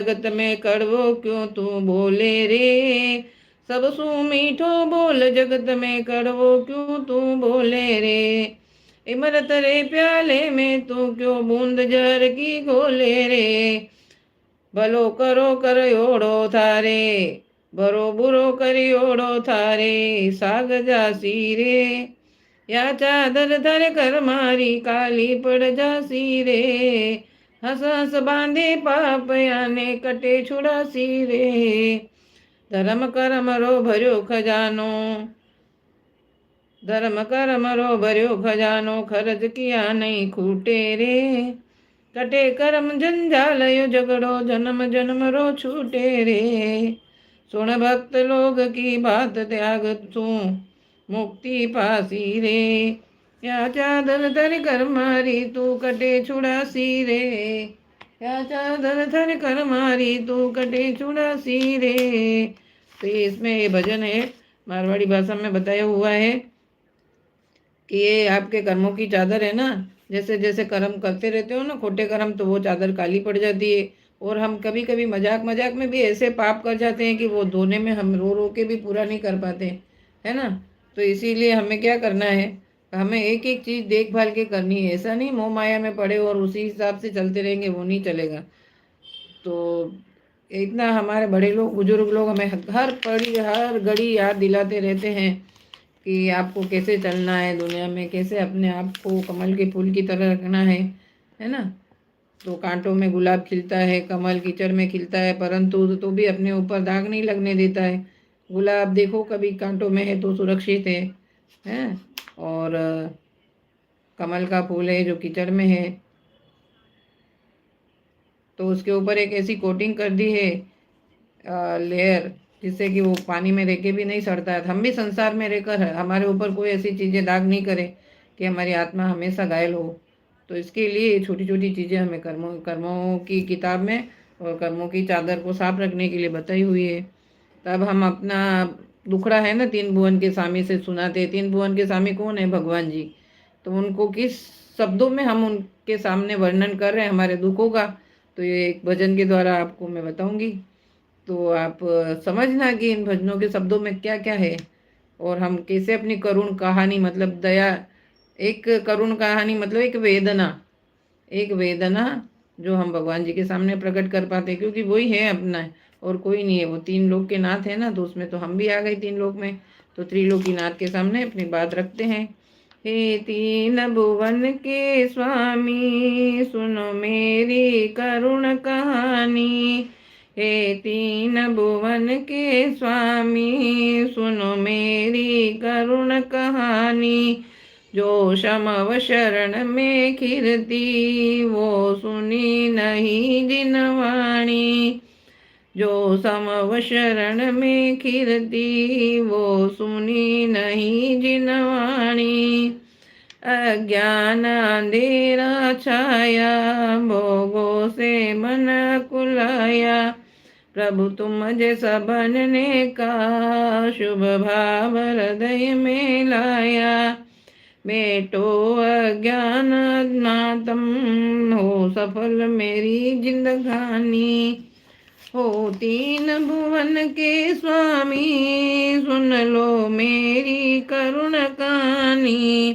जगत में कड़वो क्यों तू बोले रे। सब सु मीठो बोल जगत में कड़वो क्यों तू बोले रे। इमरत रे प्याले में तू क्यों बूंद जहर की घोले रे। भलो करो करयोड़ो थारे, भरो बुरो करयोड़ो थारे, साग जासी रे। या चादर धर कर मारी काली पड़ जासी रे। हंस हंस बांधे पाप याने कटे छुड़ासी रे। धर्म कर्म रो भर्यो खजानो, धर्म कर्म रो भर्यो खजानो, खर्च किया नहीं खूटे रे। कटे कर्म जंजाल यो झगड़ो, जन्म जन्म रो छूटे रे। सुन भक्त लोग की बात त्याग तू, मुक्ति पासी रे। या चादर धर कर मारी तू कटे छुड़ासी रे। या चादर धर कर मारी तू कटे छुड़ासी रे। तो ये इसमें ये भजन है, मारवाड़ी भाषा में बताया हुआ है कि ये आपके कर्मों की चादर है ना। जैसे जैसे कर्म करते रहते हो ना खोटे कर्म, तो वो चादर काली पड़ जाती है। और हम कभी कभी मजाक मजाक में भी ऐसे पाप कर जाते हैं कि वो धोने में हम रो रो के भी पूरा नहीं कर पाते, है ना। तो इसीलिए हमें क्या करना है, हमें एक एक चीज़ देखभाल के करनी है। ऐसा नहीं मोह माया में पड़े और उसी हिसाब से चलते रहेंगे, वो नहीं चलेगा। तो इतना हमारे बड़े लोग बुजुर्ग लोग हमें हर पड़ी हर घड़ी याद दिलाते रहते हैं कि आपको कैसे चलना है दुनिया में, कैसे अपने आप को कमल के फूल की तरह रखना है ना। तो कांटों में गुलाब खिलता है, कमल कीचड़ में खिलता है, परंतु तो भी अपने ऊपर दाग नहीं लगने देता है। गुलाब देखो कभी कांटों में है तो सुरक्षित है। और कमल का फूल है जो कीचड़ में है, तो उसके ऊपर एक ऐसी कोटिंग कर दी है लेयर, जिससे कि वो पानी में रह के भी नहीं सड़ता है। हम भी संसार में रहकर हमारे ऊपर कोई ऐसी चीज़ें दाग नहीं करे कि हमारी आत्मा हमेशा घायल हो। तो इसके लिए छोटी छोटी चीज़ें हमें कर्मों कर्मों की किताब में और कर्मों की चादर को साफ रखने के लिए बताई हुई है। तब हम अपना दुखड़ा है ना तीन भुवन के स्वामी से सुनाते। तीन भुवन के स्वामी कौन है? भगवान जी। तो उनको किस शब्दों में हम उनके सामने वर्णन कर रहे हैं हमारे दुखों का, तो ये एक भजन के द्वारा आपको मैं बताऊंगी। तो आप समझना कि इन भजनों के शब्दों में क्या क्या है, और हम कैसे अपनी करुण कहानी मतलब दया, एक करुण कहानी मतलब एक वेदना जो हम भगवान जी के सामने प्रकट कर पाते, क्योंकि वही है अपना, और कोई नहीं है। वो तीन लोक के नाथ है ना, तो उसमें तो हम भी आ गए तीन लोक में। तो त्रिलोकी नाथ के सामने अपनी बात रखते हैं। हे तीन भुवन के स्वामी, सुनो मेरी करुण कहानी। हे तीन भुवन के स्वामी, सुनो मेरी करुण कहानी। जो समव शरण में खिरती, वो सुनी नहीं जिनवाणी। जो समव शरण में खिरती, वो सुनी नहीं जिनवाणी। अज्ञान अंधेरा छाया, भोगों से मन कुलाया। प्रभु तुम जैसा बनने का, शुभ भाव हृदय में लाया। मेटो अज्ञान अज्ञातम, हो सफल मेरी जिंदगानी। हो तीन भुवन के स्वामी, सुन लो मेरी करुण कहानी।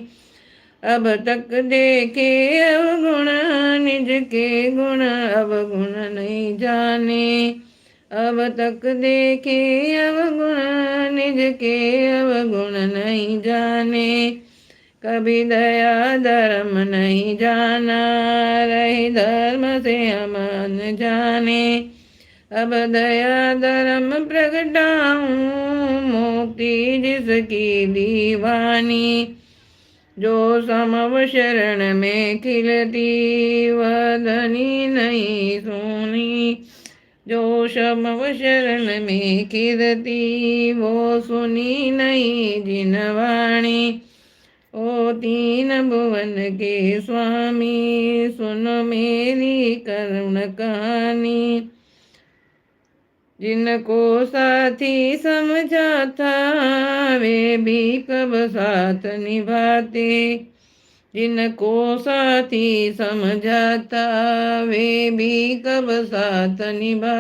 अब तक देखे अवगुण, निज के गुण अवगुण नहीं जाने। अब तक देखे अवगुण, निज के अवगुण नहीं जाने। कभी दया धर्म नहीं जाना, रहे धर्म से अमन जाने। अब दया धर्म प्रगटाऊं, मुक्ति जिसकी दीवानी। जो समव शरण में खिलती, वह धनी नहीं सुनी। जो समव शरण में खिलती, वो सुनी नहीं जिनवाणी। ओ तीन भुवन के स्वामी, सुनो मेरी करुण कहानी। जिनको साथी समझा था, वे भी कब साथ निभाते। जिनको साथी समझाता वे भी कब साथ निभा